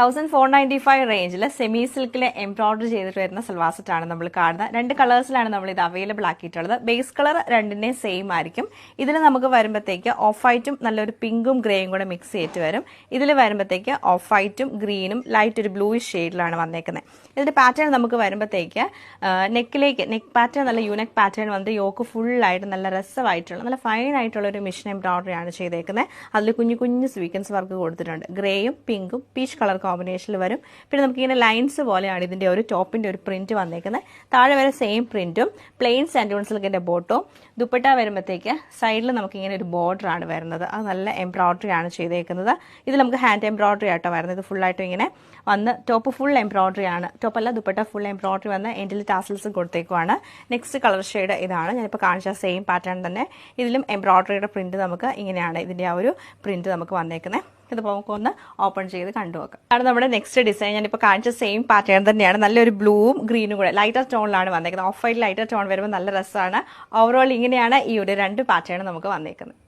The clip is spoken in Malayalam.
1495 റേഞ്ചിൽ സെമി സിൽക്കിൽ എംബ്രോയിഡറി ചെയ്തിട്ട് വരുന്ന സൽവാർ സെറ്റാണ് നമ്മൾ കാണുന്നത്. 2 കളേഴ്സിലാണ് നമ്മൾ ഇത് അവൈലബിൾ ആക്കിയിട്ടുള്ളത്. ബേസ് കളർ രണ്ടിന്റെയും സെയിം ആയിരിക്കും. ഇതിൽ നമുക്ക് വരുമ്പോഴത്തേക്ക് ഓഫ് വൈറ്റും നല്ലൊരു പിങ്കും ഗ്രേയും കൂടെ മിക്സ് ചെയ്തിട്ട് വരും. ഇതിൽ വരുമ്പോഴത്തേക്ക് ഓഫ് വൈറ്റും ഗ്രീനും ലൈറ്റ് ഒരു ബ്ലൂയിഷ് ഷെയ്ഡിലാണ് വന്നേക്കുന്നത്. ഇതിന്റെ പാറ്റേൺ നമുക്ക് വരുമ്പോഴത്തേക്ക് നെക്ക് പാറ്റേൺ നല്ല യൂണിക് പാറ്റേൺ വന്നിട്ട് യോക്ക് ഫുള്ളായിട്ട് നല്ല രസമായിട്ടുള്ള നല്ല ഫൈൻ ആയിട്ടുള്ള ഒരു മിഷൻ എംബ്രോയിഡറി ആണ് ചെയ്തേക്കുന്നത്. അതിൽ കുഞ്ഞു കുഞ്ഞു സ്വീക്വൻസ് വർക്ക് കൊടുത്തിട്ടുണ്ട്. ഗ്രേയും പിങ്കും പീച്ച് കളർ കോമ്പിനേഷനിൽ വരും. പിന്നെ നമുക്കിങ്ങനെ ലൈൻസ് പോലെയാണ് ഇതിന്റെ ഒരു ടോപ്പിന്റെ ഒരു പ്രിന്റ് വന്നേക്കുന്നത്. താഴെ വരെ സെയിം പ്രിന്റും പ്ലെയിൻ സാൻഡൂൺ സിൽക്കിന്റെ ബോട്ടോ. ദുപ്പട്ട വരുമ്പോഴത്തേക്ക് സൈഡിൽ നമുക്കിങ്ങനെ ഒരു ബോർഡർ ആണ് വരുന്നത്. അത് നല്ല എംബ്രോയിഡറി ആണ് ചെയ്തേക്കുന്നത്. ഇത് നമുക്ക് ഹാൻഡ് എംബ്രോയിഡറി ആയിട്ടോ വരുന്നത്. ഇത് ഫുള്ളായിട്ടും ഇങ്ങനെ വന്ന് ടോപ്പ് ഫുൾ എംബ്രോയിഡറി ആണ്. ടോപ്പല്ല ദുപ്പട്ട ഫുൾ എംബ്രോയിഡറി വന്ന് എൻഡിൽ ടാസൽസും കൊടുത്തേക്കുവാണ്. നെക്സ്റ്റ് കളർ ഷെയ്ഡ് ഇതാണ്. ഞാനിപ്പോൾ കാണിച്ച സെയിം പാറ്റേൺ തന്നെ ഇതിലും എംബ്രോയിഡറിയുടെ പ്രിന്റ് നമുക്ക് ഇങ്ങനെയാണ് ഇതിന്റെ ആ ഒരു പ്രിന്റ് നമുക്ക് വന്നേക്കുന്നത്. ഇതിപ്പോൾ നമുക്കൊന്ന് ഓപ്പൺ ചെയ്ത് കണ്ടുനോക്കാം. ആണ് നമ്മുടെ നെക്സ്റ്റ് ഡിസൈൻ. ഞാനിപ്പോൾ കാണിച്ച സെയിം പാറ്റേൺ തന്നെയാണ്. നല്ലൊരു ബ്ലൂവും ഗ്രീനും കൂടെ ലൈറ്റർ ടോണിലാണ് വന്നേക്കുന്നത്. ഓഫ് വൈറ്റ് ലൈറ്റർ ടോൺ വരുമ്പോൾ നല്ല രസമാണ്. ഓവറോൾ ഇങ്ങനെയാണ് ഈ ഒരു 2 പാറ്റേൺ നമുക്ക് വന്നേക്കുന്നത്.